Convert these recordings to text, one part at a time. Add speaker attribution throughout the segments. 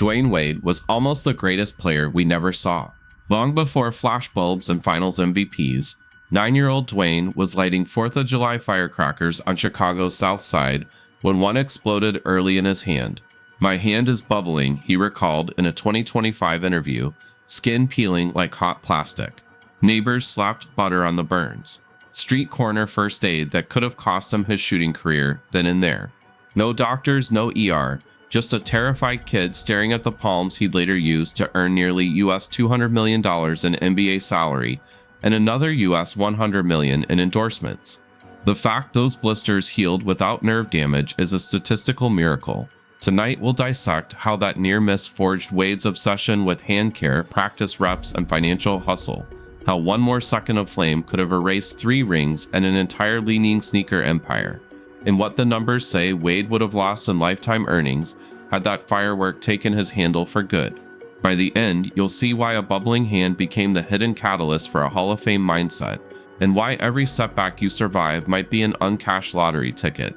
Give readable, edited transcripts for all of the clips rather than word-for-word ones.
Speaker 1: Dwyane Wade was almost the greatest player we never saw. Long before flashbulbs and finals MVPs, 9-year-old Dwyane was lighting 4th of July firecrackers on Chicago's South Side when one exploded early in his hand. "My hand is bubbling," he recalled in a 2025 interview, skin peeling like hot plastic. Neighbors slapped butter on the burns. Street corner first aid that could have cost him his shooting career then and there. No doctors, no ER, just a terrified kid staring at the palms he'd later use to earn nearly US $200 million in NBA salary and another US $100 million in endorsements. The fact those blisters healed without nerve damage is a statistical miracle. Tonight we'll dissect how that near miss forged Wade's obsession with hand care, practice reps, and financial hustle. How one more second of flame could have erased 3 rings and an entire Li-Ning sneaker empire. And what the numbers say Wade would have lost in lifetime earnings had that firework taken his handle for good. By the end, you'll see why a bubbling hand became the hidden catalyst for a Hall of Fame mindset, and why every setback you survive might be an uncashed lottery ticket.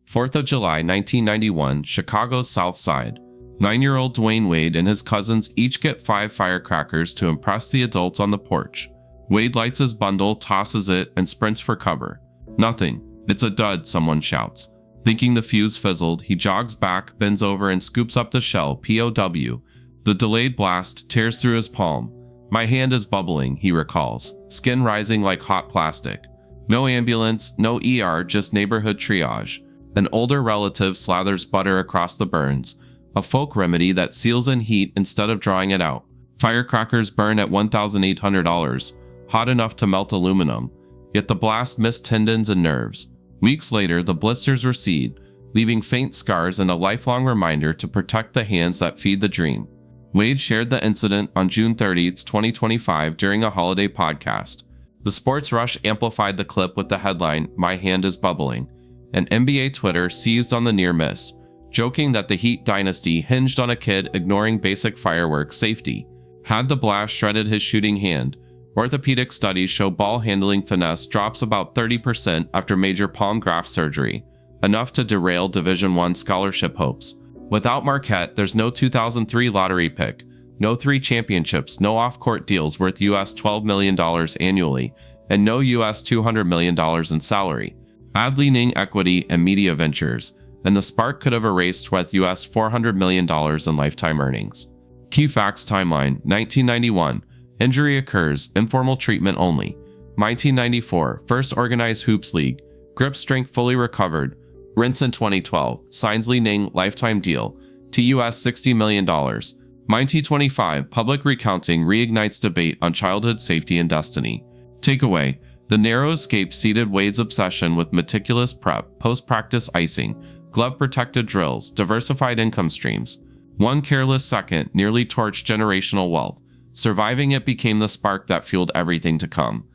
Speaker 1: 4th of July 1991, Chicago's South Side. 9-year-old Dwyane Wade and his cousins each get 5 firecrackers to impress the adults on the porch. Wade lights his bundle, tosses it, and sprints for cover. Nothing. "It's a dud," someone shouts. Thinking the fuse fizzled, he jogs back, bends over, and scoops up the shell, POW. The delayed blast tears through his palm. "My hand is bubbling," he recalls, skin rising like hot plastic. No ambulance, no ER, just neighborhood triage. An older relative slathers butter across the burns, a folk remedy that seals in heat instead of drawing it out. Firecrackers burn at $1,800, hot enough to melt aluminum, yet the blast missed tendons and nerves. Weeks later, the blisters recede, leaving faint scars and a lifelong reminder to protect the hands that feed the dream. Wade shared the incident on June 30, 2025 during a holiday podcast. The Sports Rush amplified the clip with the headline, "My hand is bubbling," and NBA Twitter seized on the near miss, joking that the Heat dynasty hinged on a kid ignoring basic fireworks safety. Had the blast shredded his shooting hand, orthopedic studies show ball handling finesse drops about 30% after major palm graft surgery, enough to derail Division I scholarship hopes. Without Marquette, there's no 2003 lottery pick, no 3 championships, no off-court deals worth US $12 million annually, and no US $200 million in salary. Add Li-Ning equity and media ventures, and the spark could have erased worth US $400 million in lifetime earnings. Key facts timeline: 1991. Injury occurs, informal treatment only. 1994, first organized hoops league. Grip strength fully recovered. Rinse in 2012. Signs Li-Ning lifetime deal to US $60 million. 1925, public recounting reignites debate on childhood safety and destiny. Takeaway: the narrow escape seeded Wade's obsession with meticulous prep, post-practice icing, glove-protected drills, diversified income streams. One careless second nearly torched generational wealth. Surviving it became the spark that fueled everything to come.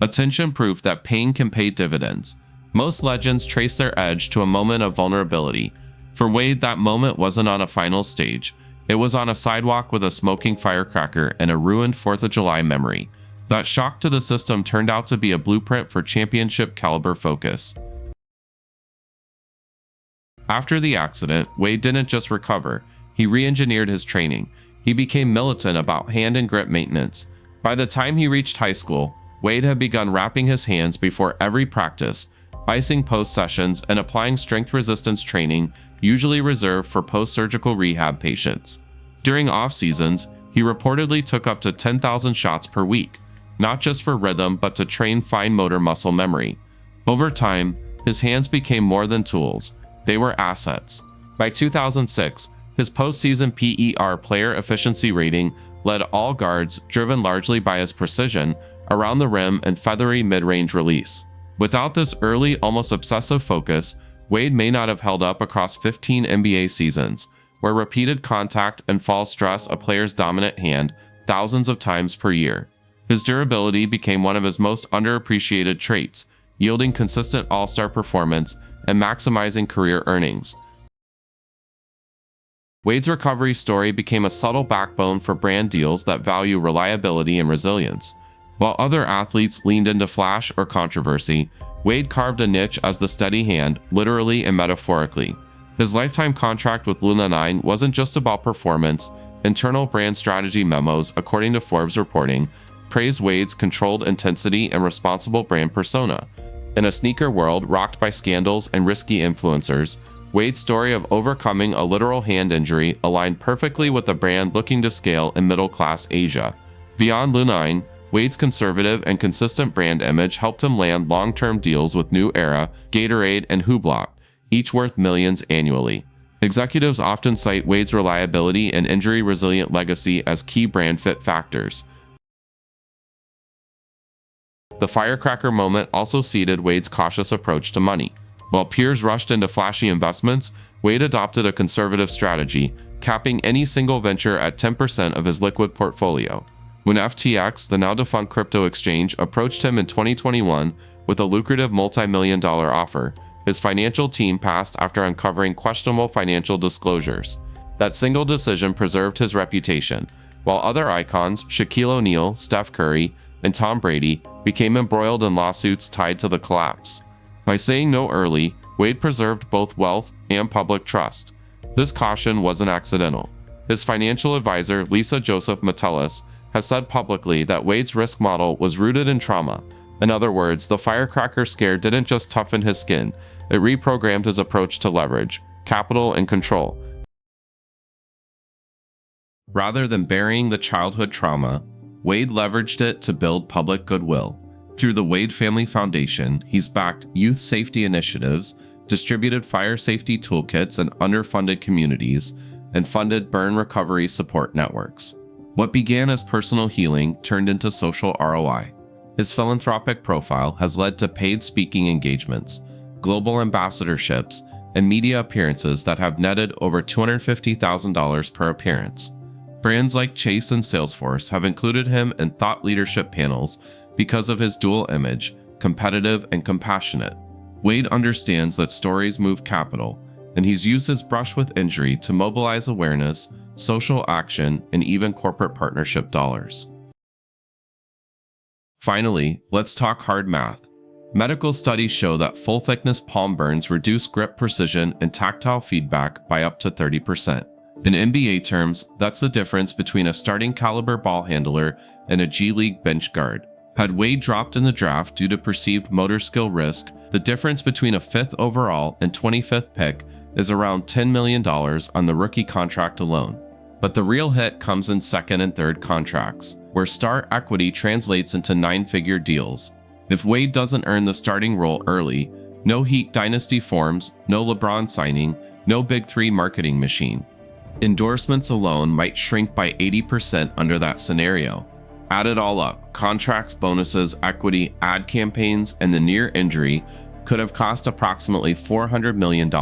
Speaker 1: Attention proof that pain can pay dividends. Most legends trace their edge to a moment of vulnerability. For Wade, that moment wasn't on a final stage. It was on a sidewalk with a smoking firecracker and a ruined 4th of July memory. That shock to the system turned out to be a blueprint for championship-caliber focus. After the accident, Wade didn't just recover, he re-engineered his training. He became militant about hand and grip maintenance. By the time he reached high school, Wade had begun wrapping his hands before every practice, icing post-sessions, and applying strength resistance training usually reserved for post-surgical rehab patients. During off-seasons, he reportedly took up to 10,000 shots per week, not just for rhythm but to train fine motor muscle memory. Over time, his hands became more than tools. They were assets. By 2006, his postseason PER player efficiency rating led all guards, driven largely by his precision around the rim and feathery mid-range release. Without this early, almost obsessive focus, Wade may not have held up across 15 NBA seasons, where repeated contact and fall stress a player's dominant hand thousands of times per year. His durability became one of his most underappreciated traits, yielding consistent all-star performance and maximizing career earnings. Wade's recovery story became a subtle backbone for brand deals that value reliability and resilience. While other athletes leaned into flash or controversy, Wade carved a niche as the steady hand, literally and metaphorically. His lifetime contract with Li-Ning wasn't just about performance. Internal brand strategy memos, according to Forbes reporting, praised Wade's controlled intensity and responsible brand persona. In a sneaker world rocked by scandals and risky influencers, Wade's story of overcoming a literal hand injury aligned perfectly with a brand looking to scale in middle-class Asia. Beyond Li-Ning, Wade's conservative and consistent brand image helped him land long-term deals with New Era, Gatorade, and Hublot, each worth millions annually. Executives often cite Wade's reliability and injury-resilient legacy as key brand fit factors. The Firecracker moment also seeded Wade's cautious approach to money. While peers rushed into flashy investments, Wade adopted a conservative strategy, capping any single venture at 10% of his liquid portfolio. When FTX, the now-defunct crypto exchange, approached him in 2021 with a lucrative multi-million-dollar offer, his financial team passed after uncovering questionable financial disclosures. That single decision preserved his reputation, while other icons, Shaquille O'Neal, Steph Curry, and Tom Brady, became embroiled in lawsuits tied to the collapse. By saying no early, Wade preserved both wealth and public trust. This caution wasn't accidental. His financial advisor, Lisa Joseph Metellus, has said publicly that Wade's risk model was rooted in trauma. In other words, the Firecracker scare didn't just toughen his skin, it reprogrammed his approach to leverage, capital, and control. Rather than burying the childhood trauma, Wade leveraged it to build public goodwill. Through the Wade Family Foundation, he's backed youth safety initiatives, distributed fire safety toolkits in underfunded communities, and funded burn recovery support networks. What began as personal healing turned into social ROI. His philanthropic profile has led to paid speaking engagements, global ambassadorships, and media appearances that have netted over $250,000 per appearance. Brands like Chase and Salesforce have included him in thought leadership panels because of his dual image, competitive and compassionate. Wade understands that stories move capital, and he's used his brush with injury to mobilize awareness, social action, and even corporate partnership dollars. Finally, let's talk hard math. Medical studies show that full-thickness palm burns reduce grip precision and tactile feedback by up to 30%. In NBA terms, that's the difference between a starting caliber ball handler and a G League bench guard. Had Wade dropped in the draft due to perceived motor skill risk, the difference between a 5th overall and 25th pick is around $10 million on the rookie contract alone. But the real hit comes in second and third contracts, where star equity translates into 9-figure deals. If Wade doesn't earn the starting role early, no Heat dynasty forms, no LeBron signing, no Big Three marketing machine. Endorsements alone might shrink by 80% under that scenario. Add it all up, contracts, bonuses, equity, ad campaigns, and the near injury could have cost approximately $400 million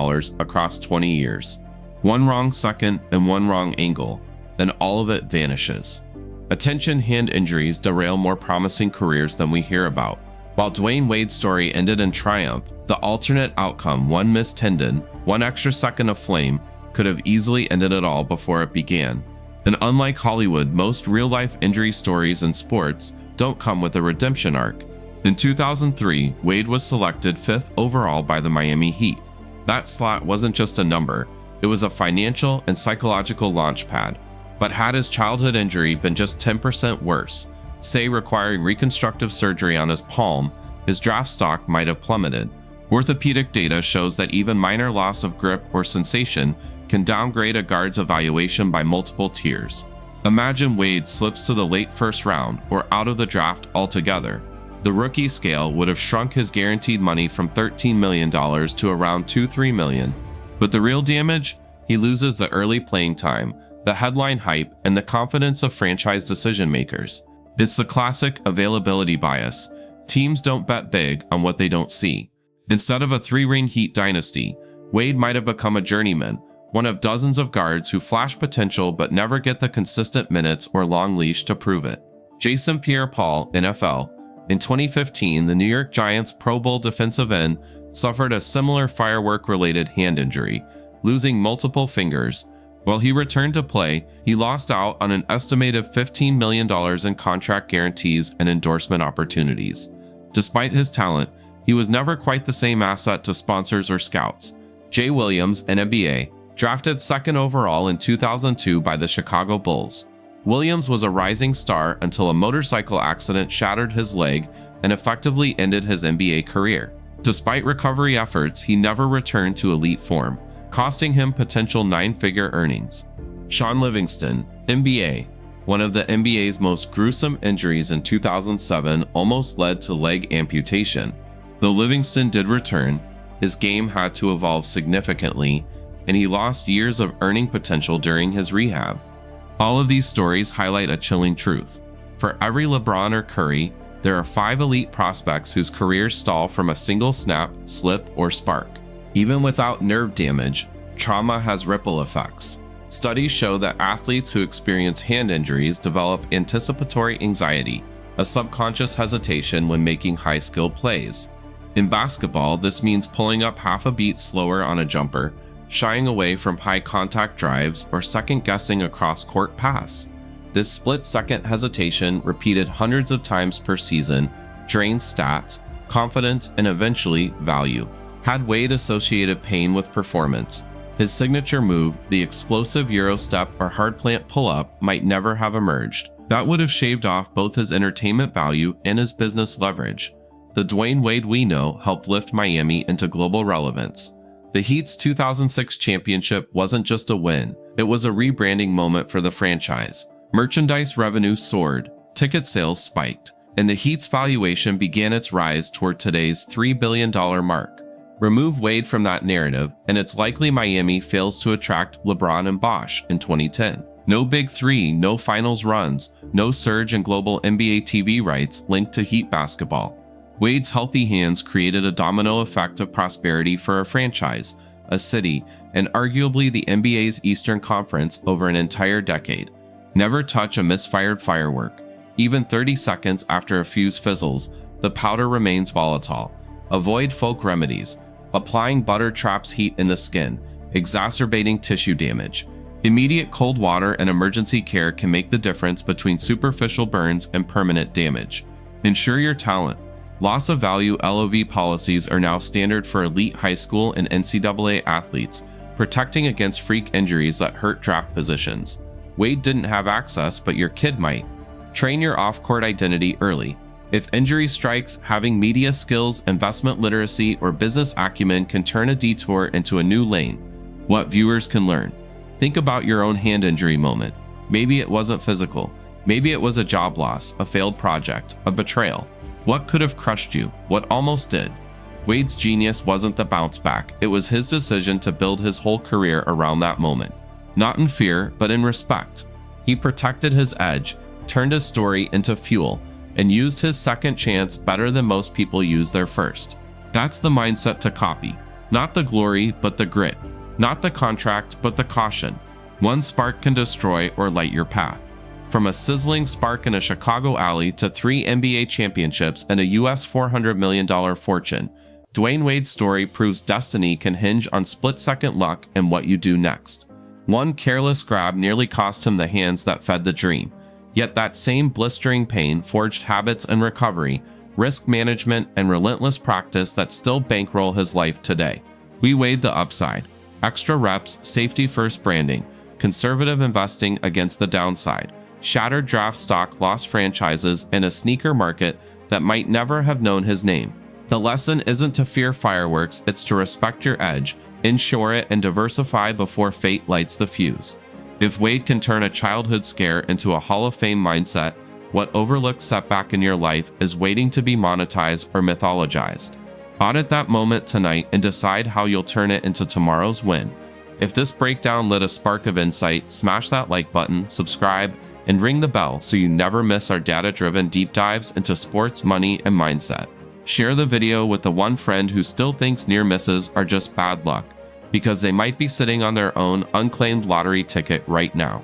Speaker 1: across 20 years. One wrong second and one wrong angle, then all of it vanishes. Attention hand injuries derail more promising careers than we hear about. While Dwyane Wade's story ended in triumph, the alternate outcome, one missed tendon, one extra second of flame, could have easily ended it all before it began. And unlike Hollywood, most real-life injury stories in sports don't come with a redemption arc. In 2003, Wade was selected 5th overall by the Miami Heat. That slot wasn't just a number, it was a financial and psychological launchpad. But had his childhood injury been just 10% worse, say requiring reconstructive surgery on his palm, his draft stock might have plummeted. Orthopedic data shows that even minor loss of grip or sensation can downgrade a guard's evaluation by multiple tiers. Imagine Wade slips to the late first round or out of the draft altogether. The rookie scale would have shrunk his guaranteed money from $13 million to around $2-3 million. But the real damage? He loses the early playing time, the headline hype, and the confidence of franchise decision makers. It's the classic availability bias. Teams don't bet big on what they don't see. Instead of a 3-ring Heat dynasty, Wade might have become a journeyman, one of dozens of guards who flash potential but never get the consistent minutes or long leash to prove it. Jason Pierre-Paul, NFL. In 2015, the New York Giants Pro Bowl defensive end suffered a similar firework-related hand injury, losing multiple fingers, While he returned to play, he lost out on an estimated $15 million in contract guarantees and endorsement opportunities. Despite his talent, he was never quite the same asset to sponsors or scouts. Jay Williams, an NBA, drafted second overall in 2002 by the Chicago Bulls. Williams was a rising star until a motorcycle accident shattered his leg and effectively ended his NBA career. Despite recovery efforts, he never returned to elite form, costing him potential nine-figure earnings. Shaun Livingston, NBA. One of the NBA's most gruesome injuries in 2007 almost led to leg amputation. Though Livingston did return, his game had to evolve significantly, and he lost years of earning potential during his rehab. All of these stories highlight a chilling truth. For every LeBron or Curry, there are 5 elite prospects whose careers stall from a single snap, slip, or spark. Even without nerve damage, trauma has ripple effects. Studies show that athletes who experience hand injuries develop anticipatory anxiety, a subconscious hesitation when making high-skill plays. In basketball, this means pulling up half a beat slower on a jumper, shying away from high-contact drives, or second-guessing a cross-court pass. This split-second hesitation, repeated hundreds of times per season, drains stats, confidence, and eventually value. Had Wade associated pain with performance, his signature move, the explosive Euro step or hard plant pull-up, might never have emerged. That would have shaved off both his entertainment value and his business leverage. The Dwyane Wade we know helped lift Miami into global relevance. The Heat's 2006 championship wasn't just a win, it was a rebranding moment for the franchise. Merchandise revenue soared, ticket sales spiked, and the Heat's valuation began its rise toward today's $3 billion mark. Remove Wade from that narrative, and it's likely Miami fails to attract LeBron and Bosh in 2010. No Big Three, no finals runs, no surge in global NBA TV rights linked to Heat basketball. Wade's healthy hands created a domino effect of prosperity for a franchise, a city, and arguably the NBA's Eastern Conference over an entire decade. Never touch a misfired firework. Even 30 seconds after a fuse fizzles, the powder remains volatile. Avoid folk remedies. Applying butter traps heat in the skin, exacerbating tissue damage. Immediate cold water and emergency care can make the difference between superficial burns and permanent damage. Ensure your talent. Loss of value LOV policies are now standard for elite high school and NCAA athletes, protecting against freak injuries that hurt draft positions. Wade didn't have access, but your kid might. Train your off-court identity early. If injury strikes, having media skills, investment literacy, or business acumen can turn a detour into a new lane. What viewers can learn. Think about your own hand injury moment. Maybe it wasn't physical. Maybe it was a job loss, a failed project, a betrayal. What could have crushed you? What almost did? Wade's genius wasn't the bounce back. It was his decision to build his whole career around that moment. Not in fear, but in respect. He protected his edge, turned his story into fuel, and used his second chance better than most people use their first. That's the mindset to copy. Not the glory, but the grit. Not the contract, but the caution. One spark can destroy or light your path. From a sizzling spark in a Chicago alley to 3 NBA championships and a US $400 million fortune, Dwyane Wade's story proves destiny can hinge on split-second luck and what you do next. One careless grab nearly cost him the hands that fed the dream. Yet that same blistering pain forged habits and recovery, risk management, and relentless practice that still bankroll his life today. We weighed the upside. Extra reps, safety-first branding, conservative investing against the downside, shattered draft stock, lost franchises, and a sneaker market that might never have known his name. The lesson isn't to fear fireworks, it's to respect your edge, insure it, and diversify before fate lights the fuse. If Wade can turn a childhood scare into a Hall of Fame mindset, what overlooked setback in your life is waiting to be monetized or mythologized? Audit that moment tonight and decide how you'll turn it into tomorrow's win. If this breakdown lit a spark of insight, smash that like button, subscribe, and ring the bell so you never miss our data-driven deep dives into sports, money, and mindset. Share the video with the one friend who still thinks near misses are just bad luck, because they might be sitting on their own unclaimed lottery ticket right now.